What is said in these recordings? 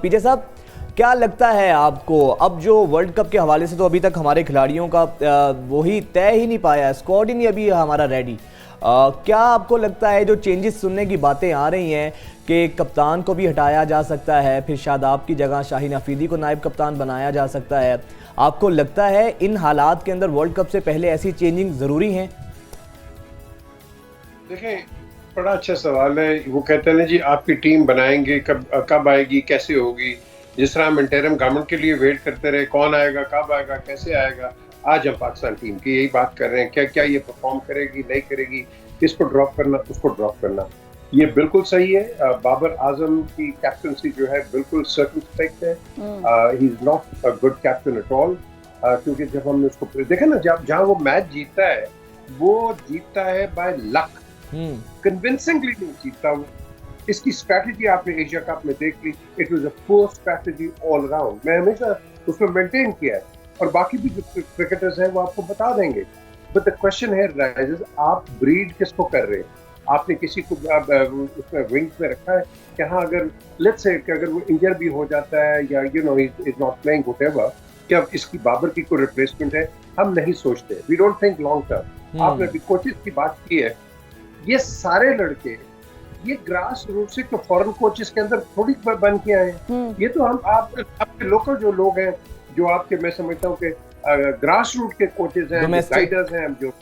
पीजे साहब, क्या लगता है आपको, अब जो वर्ल्ड कप के हवाले से तो अभी तक हमारे खिलाड़ियों का वही तय ही नहीं पाया, स्क्वाड ही नहीं अभी हमारा रेडी, क्या आपको लगता है जो चेंजेस सुनने की बातें आ रही हैं कि कप्तान को भी हटाया जा सकता है, फिर शादाब की जगह शाहीन अफरीदी को नायब कप्तान बनाया जा सकता है, आपको लगता है इन हालात के अंदर वर्ल्ड कप से पहले ऐसी चेंजिंग ज़रूरी हैं? देखें, बड़ा अच्छा सवाल है। वो कहते हैं ना जी, आपकी टीम बनाएंगे कब आएगी, कैसे होगी। जिस तरह हम इंटरिम गवर्नमेंट के लिए वेट करते रहे, कौन आएगा, कब आएगा, कैसे आएगा, आज हम पाकिस्तान टीम की यही बात कर रहे हैं। क्या क्या ये परफॉर्म करेगी, नहीं करेगी, किसको ड्रॉप करना, उसको ड्रॉप करना। ये बिल्कुल सही है। बाबर आजम की कैप्टनसी जो है बिल्कुल सर्कमस्पेक्ट है। He is not a good captain at all, क्योंकि जब हमने उसको देखा ना, जब जहां वो मैच जीतता है वो जीतता है बाय लक, कन्विंसिंगली नहीं जीतता वो। इसकी स्ट्रैटेजी आपने एशिया कप में देख ली, it was a poor strategy all around. मैं हमेशा उसमें मेंटेन किया है, और बाकी भी जो क्रिकेटर्स हैं वो आपको बता देंगे। बट द क्वेश्चन है राइजेस, आप ब्रीड किसको कर रहे हैं? आपने किसी को उसमें विंग्स में रखा है कि हाँ, अगर लेट्स से कि अगर वो इंजर भी हो जाता है या you know is not playing whatever, क्या इसकी बाबर की कोई रिप्लेसमेंट है? हम नहीं सोचते, we don't think long term. आपने अभी कोचेस की बात की है, ये सारे लड़के ये ग्रास रूट से तो फॉरेन कोचेस के अंदर थोड़ी बन के आए हैं। ये तो हम आपके लोकल जो लोग हैं, जो आपके, मैं समझता हूँ कि ग्रास रूट के कोचेस हैं, गाइडर्स हैं, जो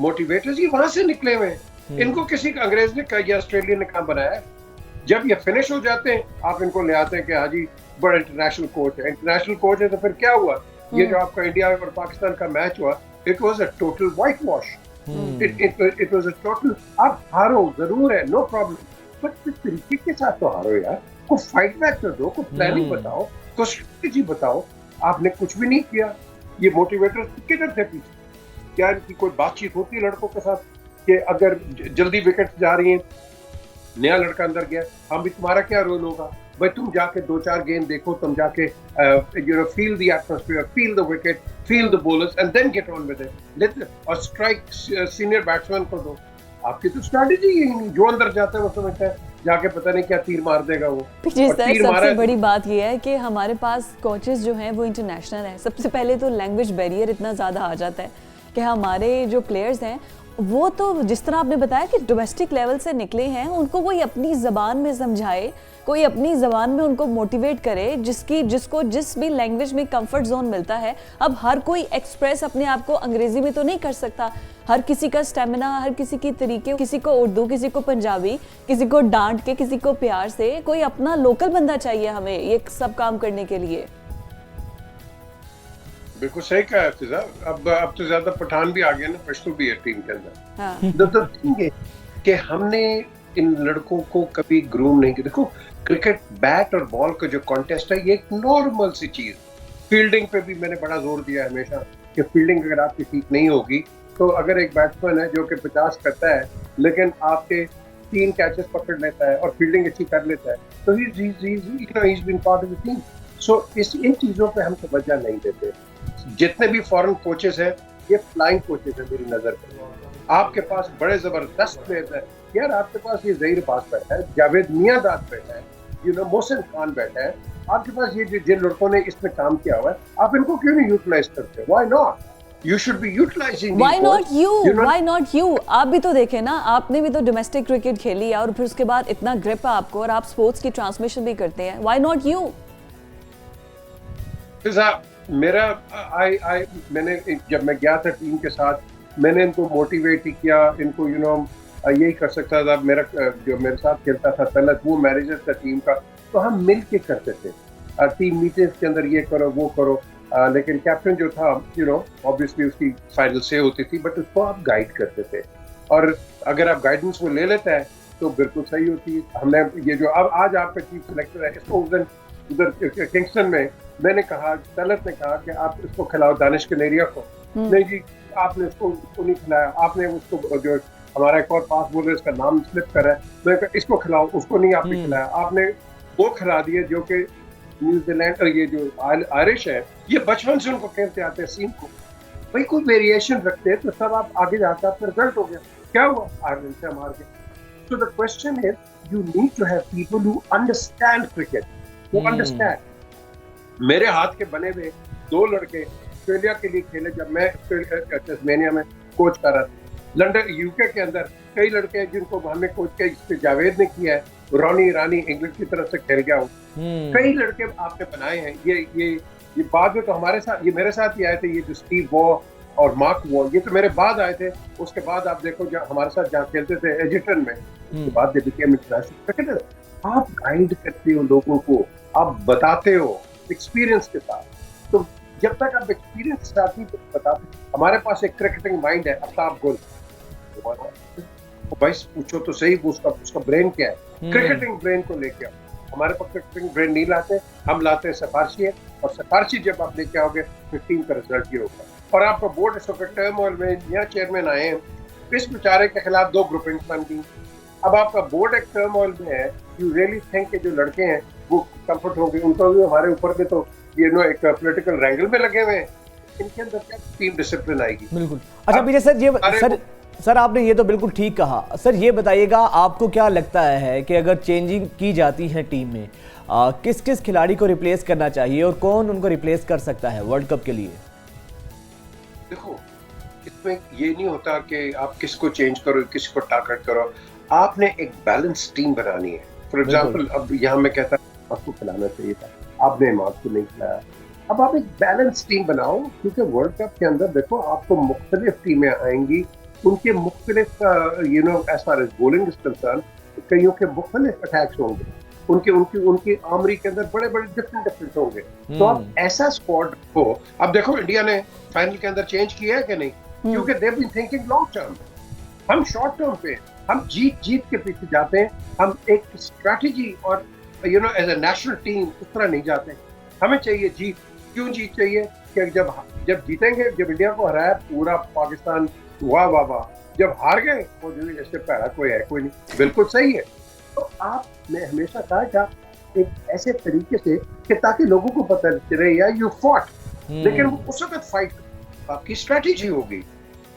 मोटिवेटर्स, ये वहां से निकले हुए हैं। इनको किसी अंग्रेज ने या ऑस्ट्रेलिया ने काम बनाया है? जब ये फिनिश हो जाते हैं, आप इनको ले आते हैं कि हाँ जी बड़ा इंटरनेशनल कोच है। इंटरनेशनल कोच है तो फिर क्या हुआ? ये जो आपका इंडिया और पाकिस्तान का मैच हुआ, it was a total white wash. It was a total, आप हारो जरूर है, नो प्रॉब्लम, बट इस तरीके के साथ तो हारो यार। को फाइट बैक कर दो, को प्लानिंग बताओ, को स्ट्रेटजी बताओ। आपने कुछ भी नहीं किया। ये मोटिवेटर्स किधर थे पीछे? क्या इनकी कोई बातचीत होती है लड़कों के साथ कि अगर जल्दी विकेट जा रही हैं, नया लड़का अंदर गया, हम भी, तुम्हारा क्या रोल होगा भाई? तुम जाके 2-4 गेंद देखो, तुम जाके you know feel the atmosphere, feel the wicket, feel the bowlers and then get on with it. Let और स्ट्राइक सीनियर बैट्समैन को दो। आपकी तो स्ट्रेटजी यही नहीं। जो अंदर जाता है वो समझता है जाके पता नहीं क्या तीर मार देगा वो। जी सर, सबसे बड़ी बात ये है कि हमारे पास कोचेस जो हैं वो इंटरनेशनल हैं। सबसे पहले तो लैंग्वेज बैरियर इतना ज़्यादा आ जाता है कि हमारे जो प्लेयर्स हैं वो तो, जिस तरह आपने बताया कि डोमेस्टिक लेवल से निकले हैं, उनको कोई अपनी ज़बान में समझाए, कोई अपनी ज़बान में उनको मोटिवेट करे, जिसको जिस भी लैंग्वेज में कंफर्ट जोन मिलता है। अब हर कोई एक्सप्रेस अपने आप को अंग्रेज़ी में तो नहीं कर सकता। हर किसी का स्टेमिना, हर किसी की तरीके, किसी को उर्दू, किसी को पंजाबी, किसी को डांट के, किसी को प्यार से। कोई अपना लोकल बंदा चाहिए हमें ये सब काम करने के लिए। बिल्कुल सही कहा है। अब तो ज्यादा पठान भी आ गए ना, पश्तो भी है टीम के अंदर। हाँ। कि हमने इन लड़कों को कभी ग्रूम नहीं किया। देखो, क्रिकेट बैट और बॉल का जो कॉन्टेस्ट है, ये एक नॉर्मल सी चीज। फील्डिंग पे भी मैंने बड़ा जोर दिया है हमेशा कि फील्डिंग अगर आपकी ठीक नहीं होगी, तो अगर एक बैट्समैन है जो कि 50 करता है लेकिन आपके 3 कैचेस पकड़ लेता है और फील्डिंग अच्छी कर लेता है, तो he's been part of the team. So इन चीजों पे हम तवज्जो नहीं देते। जितने भी फॉरेन कोचेस हैं, ये फ्लाइंग कोचेस हैं मेरी नजर में। आपके पास बड़े जबरदस्त प्लेयर्स हैं यार। आपके पास ये ज़हीर अब्बास बैठा है, जावेद मियांदाद बैठा है, यू नो मोहसिन खान बैठा है। आपके पास ये जिन लड़कों ने इसमें काम किया हुआ है, आप इनको क्यों नहीं यूटिलाइज करते? Why not? You should be utilizing. Why not you? Why not you? आप भी तो देखें ना, आपने भी तो डोमेस्टिक क्रिकेट खेली है और फिर उसके बाद इतना ग्रिप है आपको और आप स्पोर्ट्स की ट्रांसमिशन भी करते हैं। Why not you? मैंने जब मैं गया था टीम के साथ, मैंने इनको मोटिवेट ही किया। इनको यू नो यही कर सकता था। मेरा जो मेरे साथ खेलता था तलत, वो मैनेजर था टीम का, तो हम मिल के करते थे। टीम मीटिंग्स के अंदर ये करो, वो करो। लेकिन कैप्टन जो था, यू नो ऑब्वियसली उसकी फाइनल से होती थी, बट उसको आप गाइड करते थे। और अगर आप गाइडेंस वो ले लेता है तो बिल्कुल सही होती है। हमने ये जो अब आज आपका चीफ सिलेक्टर है, इसको उधर किंगस्टन में मैंने कहा, तलत ने कहा कि आप इसको खिलाओ दानिश कनेरिया को। नहीं जी, आपने उसको नहीं खिलाया। आपने उसको, जो हमारा एक और पास बॉलर, इसका नाम स्लिप कर रहा है, मैंने कहा इसको खिलाओ, उसको नहीं आपने खिलाया। आपने वो खिला दिए जो कि न्यूजीलैंड और ये जो आयरिश है, ये बचपन से उनको खेलते आते हैं सीन को। भाई कोई वेरिएशन रखते हैं तो सब आप आगे जाकर आपका रिजल्ट हो गया। क्या हुआ? आयरलैंड से मार के। So the question is, you need to have people who understand cricket. वो अंडरस्टैंड। मेरे हाथ के बने हुए 2 लड़के ऑस्ट्रेलिया के लिए खेले जब मैं तस्मेनिया में कोच कर रहा था। लंदन यूके के अंदर कई लड़के हैं जिनको हमने कोच किया, इस पे जावेद ने किया है, रोनी ईरानी इंग्लैंड की तरफ से खेल गया हूँ। कई लड़के आपने बनाए हैं। ये बाद में तो हमारे साथ, ये मेरे साथ ही आए थे, ये जो स्टीव वॉ और मार्क वॉ, ये तो मेरे बाद आए थे। उसके बाद आप देखो जहाँ हमारे साथ जहाँ खेलते थे एजिटन में, उसके बाद दे बिकेम इंटरनेशनल क्रिकेटर। आप गाइड करते हो लोगों को, आप बताते हो एक्सपीरियंस के साथ। तो जब तक आप एक्सपीरियंस के साथ ही बताते, हमारे पास एक क्रिकेटिंग माइंड है, आफ्ताब गुल, भाई पूछो तो सही उसका ब्रेन क्या है। क्रिकेटिंग ब्रेन को लेके हमारे पास क्रिकेटिंग ब्रेन नहीं लाते, हम लाते हैं सिफारशी है, और सिफारशी जब आप लेके आओगे 15 का रिजल्ट ये होगा। और आपका बोर्ड इस वक्त टर्मोइल में, यहाँ चेयरमैन आए हैं, इस बेचारे के खिलाफ 2 ग्रुपिंग बन गई। अब आपका बोर्ड एक टर्मोइल में है, यू रियली थिंक के जो लड़के हैं वो कंफर्ट होंगे? उनको भी हमारे ऊपर में तो एक पॉलिटिकल रैंगल में लगे हुए हैं, इनके अंदर क्या टीम डिसिप्लिन आएगी? बिल्कुल। अच्छा विजय सर, सर आपने ये तो बिल्कुल ठीक कहा। सर ये बताइएगा, आपको क्या लगता है कि अगर चेंजिंग की जाती है टीम में, किस किस खिलाड़ी को रिप्लेस करना चाहिए और कौन उनको रिप्लेस कर सकता है वर्ल्ड कप के लिए? देखो, इसमें ये नहीं होता कि आप किसको चेंज करो, किसको टारगेट करो। आपने एक बैलेंस टीम बनानी है। फॉर एग्जाम्पल, अब यहाँ मैं कहता आपको खिलाना चाहिए था, आपने इमाम को नहीं खिलाया। अब आप एक बैलेंस टीम बनाओ, क्योंकि वर्ल्ड कप के अंदर देखो आपको मुख्तलिफ टीमें आएंगी, उनके मुख्तलिफ as far as bowling is concern, कईयों के मुख्तलिफ अटैक्स होंगे, उनकी आर्मरी के अंदर बड़े बड़े डिफरेंट होंगे। तो आप ऐसा स्क्वाड को, अब देखो इंडिया ने फाइनल के अंदर चेंज किया है कि नहीं, क्योंकि they have been thinking long term. हम शॉर्ट टर्म पे, हम जीत के पीछे जाते हैं, हम एक स्ट्रैटेजी और एज ए नेशनल टीम उस तरह नहीं जाते। हमें चाहिए जीत। क्यों जीत चाहिए? कि जब जीतेंगे, जब इंडिया को हराया पूरा पाकिस्तान वाह वाह वाह, जब हार गए वो जैसे पहला कोई है कोई नहीं, बिल्कुल सही है। तो आपने हमेशा कहा था एक ऐसे तरीके से कि ताकि लोगों को पता चले यार यू फॉट, लेकिन वो उस वक्त फाइट आपकी स्ट्रैटेजी होगी।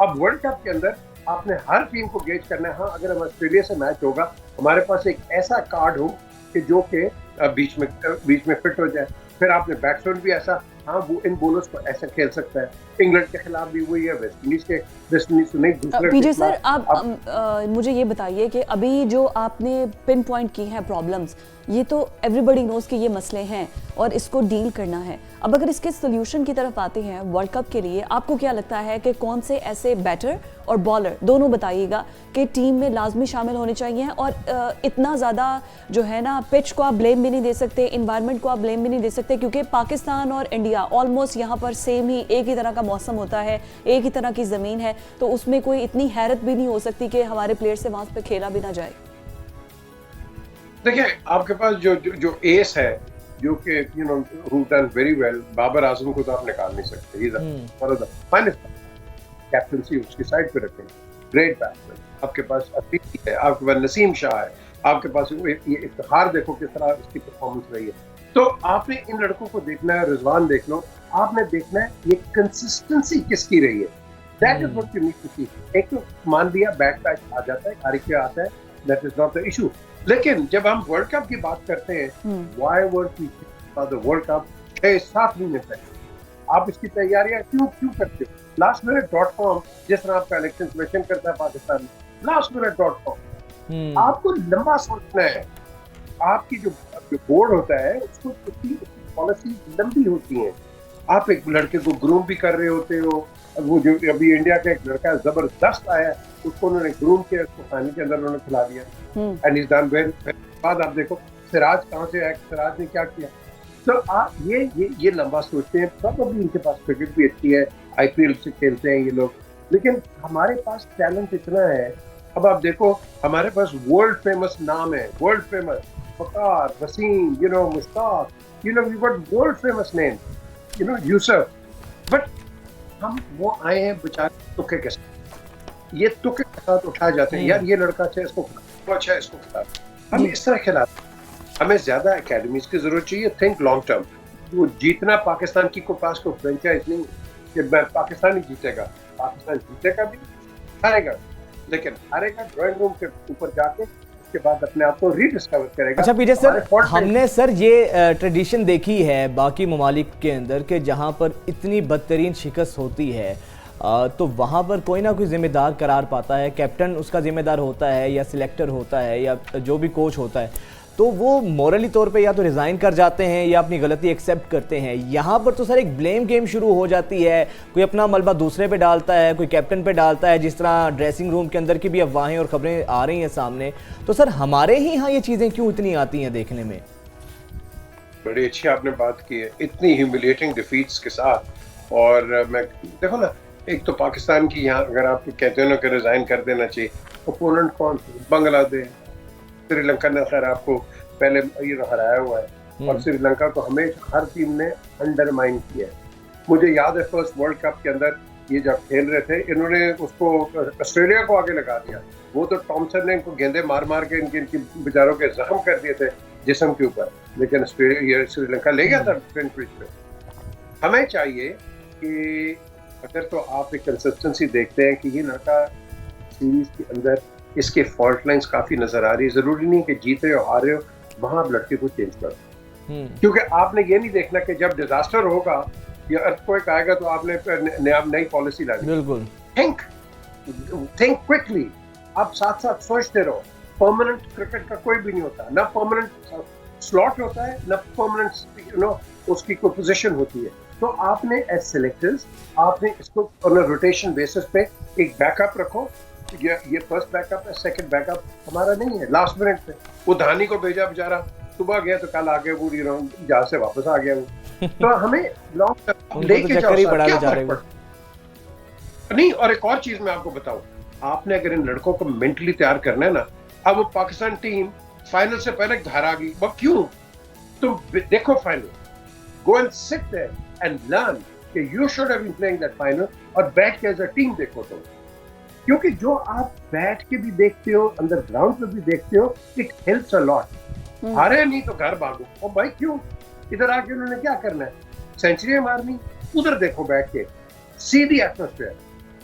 अब वर्ल्ड कप के अंदर आपने हर टीम को गेज करना है। हाँ, अगर हम ऑस्ट्रेलिया से मैच होगा, हमारे पास एक ऐसा कार्ड हो कि जो कि बीच में फिट हो जाए। फिर आपने बैट्समैन भी ऐसा, हाँ वो इन बॉलर्स को ऐसा खेल सकता है। इंग्लैंड के खिलाफ भी वही है, वेस्ट इंडीज नहीं दूसरे। पीजे सर, आप मुझे ये बताइए कि अभी जो आपने पिन पॉइंट की हैं प्रॉब्लम्स, ये तो एवरीबडी नोज कि ये मसले हैं और इसको डील करना है। अब अगर इसके सोल्यूशन की तरफ आते हैं वर्ल्ड कप के लिए, आपको क्या लगता है कि कौन से ऐसे बैटर और बॉलर दोनों बताइएगा कि टीम में लाजमी शामिल होने चाहिए? और इतना ज़्यादा जो है ना, पिच को आप ब्लेम भी नहीं दे सकते, इन्वायरमेंट को आप ब्लेम भी नहीं दे सकते, क्योंकि पाकिस्तान और इंडिया ऑलमोस्ट यहाँ पर सेम ही, एक ही तरह का मौसम होता है, एक ही तरह की ज़मीन है, तो उसमें कोई इतनी हैरत भी नहीं हो सकती कि हमारे प्लेयर से वहाँ पे खेला भी ना जाए। देखिए, आपके पास जो एस है, जो कि who done very well, Babar Azam को तो आप निकाल नहीं सकते। He's one of the finest, captaincy उसकी साइड पे रखें, ग्रेट बैट्समैन। आपके पास अफरीदी है, आपके पास नसीम शाह है, आपके पास ये इफ्तिखार देखो किस तरह उसकी परफॉर्मेंस रही है। तो आपने इन लड़कों को देखना है, रिजवान देख लो, आपने देखना है ये कंसिस्टेंसी किसकी रही है। That is what you need to see. एक तो मान लिया बैट पैच आ जाता है, हारी के आता है, that is not the issue. लेकिन जब हम वर्ल्ड कप की बात करते हैं, व्हाई वर्ल्ड कप 6-7 महीने तक आप इसकी तैयारियां क्यों करते हो? lastminute.com, जिस तरह आपका इलेक्शन कमीशन करता है पाकिस्तान, lastminute.com, आपको लंबा सोचना है। आपकी जो बोर्ड होता है उसको उसकी पॉलिसी लंबी होती है। आप एक लड़के को ग्रूम भी कर रहे होते हो। वो जो अभी इंडिया का एक लड़का जबरदस्त आया, उसको उन्होंने ग्रूम किया, उसको पानी के अंदर उन्होंने खिला दिया, एंड इज डन वेल। बाद आप देखो सिराज कहाँ से आया, सिराज ने क्या किया। तो आप ये लंबा सोचते हैं। प्रॉब्लम इनके पास क्रिकेट भी अच्छी है, आईपीएल से खेलते हैं ये लोग, लेकिन हमारे पास टैलेंट इतना है। अब आप देखो हमारे पास वर्ल्ड फेमस नाम है, world famous Fakhar, Wasim, Mushtaq, we got world famous name, Yusuf. But हम वो आए हैं बेचारे तुक्के के साथ, ये तुक्के के साथ उठाए जाते हैं। यार ये लड़का अच्छा है, इसको अच्छा है, इसको खिला। हम इस तरह खिलाते हैं। हमें ज्यादा एकेडमीज की जरूरत चाहिए। Think long term. वो जीतना पाकिस्तान की को पास को फ्रेंचाइज नहीं कि पाकिस्तान ही जीतेगा। पाकिस्तान जीतेगा भी, हारेगा, लेकिन हारेगा ड्राइंग रूम के ऊपर जाके के बाद अपने आप को रीडिस्कवर करेगा। अच्छा पीजे हमारे सर, fault हमने सर ये ट्रेडिशन देखी है बाकी ममालिक के अंदर कि जहाँ पर इतनी बदतरीन शिकस्त होती है तो वहाँ पर कोई ना कोई जिम्मेदार करार पाता है, कैप्टन उसका जिम्मेदार होता है या सिलेक्टर होता है या जो भी कोच होता है, तो वो मॉरली तौर पे या तो रिज़ाइन कर जाते हैं या अपनी गलती एक्सेप्ट करते हैं। यहाँ पर तो सर एक ब्लेम गेम शुरू हो जाती है, कोई अपना मलबा दूसरे पे डालता है, कोई कैप्टन पे डालता है, जिस तरह ड्रेसिंग रूम के अंदर की भी अफवाहें और खबरें आ रही हैं सामने। तो सर हमारे ही यहाँ ये चीज़ें क्यों इतनी आती हैं देखने में? बड़ी अच्छी आपने बात की है, इतनी ह्यूमिलिएटिंग डिफीट्स के साथ। और मैं देखो ना, एक तो पाकिस्तान की यहाँ अगर आप कहते हो ना कि रिजाइन कर देना चाहिए, ओपोनेंट कौन? बांग्लादेश, श्रीलंका ने खैर आपको पहले ये हराया हुआ है और श्रीलंका को हमेशा हर टीम ने अंडरमाइन किया है। मुझे याद है फर्स्ट वर्ल्ड कप के अंदर ये जब खेल रहे थे, इन्होंने उसको ऑस्ट्रेलिया को आगे लगा दिया। वो तो टॉमसन ने इनको गेंदे मार मार के इनकी बेचारों के जख्म कर दिए थे जिस्म के ऊपर, लेकिन ऑस्ट्रेलिया श्रीलंका ले गया था ट्रेंट ब्रिज पे। हमें चाहिए कि अगर तो आप एक कंसिस्टेंसी देखते हैं कि ये लड़का सीरीज के अंदर इसके फॉल्ट लाइंस काफी नजर आ रही है, जरूरी नहीं कि जीते हो हारे हो, वहां आप लड़के को चेंज करो। क्योंकि आपने ये नहीं देखना कि जब डिजास्टर होगा या अर्थक्वेक आएगा तो आपने नई पॉलिसी लानी। बिल्कुल, थिंक क्विकली, आप साथ साथ सोचते रहो। परमानेंट क्रिकेट का कोई भी नहीं होता, ना परमानेंट स्लॉट होता है ना परमानेंट उसकी कोई पोजीशन होती है। तो आपने एज सिलेक्टर्स आपने इसको ऑन अ रोटेशन बेसिस पे एक बैकअप रखो। ये फर्स्ट बैकअप है, सेकंड बैकअप हमारा नहीं है। लास्ट मिनट पे वो धानी को भेजा बेचारा, सुबह गया तो कल आ गया, पूरी जहां से वापस आ गया वो। तो हमें लॉन्ग टर्म लेके जाओ, क्या फर्क पड़ता नहीं। और एक और चीज मैं आपको बताऊं, आपने अगर इन लड़कों को मेंटली तैयार करना है ना, अब वो पाकिस्तान टीम फाइनल से पहले घर आ गई, वो क्यों? तुम देखो final, go and sit there and learn कि you should have been playing that final, और बैठ के एज अ टीम देखो तुम। क्योंकि जो आप बैठ के भी देखते हो, अंदर ग्राउंड पे भी देखते हो, इट हेल्प्स अ लॉट। हारे नहीं तो घर भागो, ओ भाई क्यों? इधर आके उन्होंने क्या करना है? सेंचुरी मारनी? उधर देखो बैठ के, see the atmosphere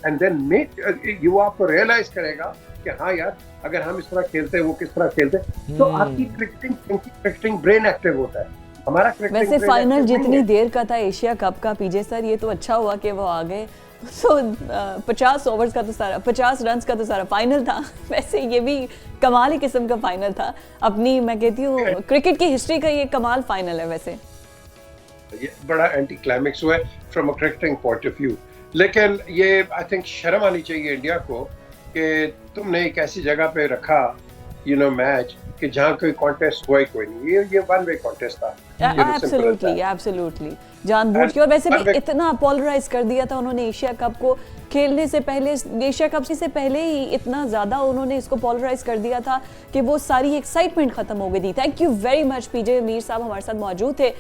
and then make you आपको रियलाइज करेगा कि हाँ यार, अगर हम इस तरह खेलते हैं, वो किस तरह खेलते हैं, तो आपकी क्रिकेटिंग ब्रेन एक्टिव होता है। हमारा क्रिकेटिंग वैसे फाइनल जितनी देर का था एशिया कप का पीजे सर, ये तो अच्छा हुआ कि वो आ गए। तो 50 ओवर्स का तो सारा 50 रन का तो सारा फाइनल था। वैसे ये भी कमाल ही किस्म का फाइनल था। अपनी मैं कहती हूँ क्रिकेट की हिस्ट्री का ये कमाल फाइनल है। वैसे ये बड़ा एंटी क्लाइमेक्स हुआ है from a cricketing point of view, लेकिन ये आई थिंक शर्म आनी चाहिए इंडिया को कि तुमने एक ऐसी जगह पे रखा मैच कि जहाँ कोई कॉन्टेस्ट हुआ ही कोई नहीं। ये वन वे कॉन्टेस्ट था। एब्सोल्युटली जानबूझ के। और वैसे भी इतना पोलराइज कर दिया था उन्होंने एशिया कप को खेलने से पहले, एशिया कप से पहले ही इतना ज्यादा उन्होंने इसको पोलराइज कर दिया था कि वो सारी एक्साइटमेंट खत्म हो गई थी। थैंक यू वेरी मच पीजे मीर साहब हमारे साथ मौजूद थे।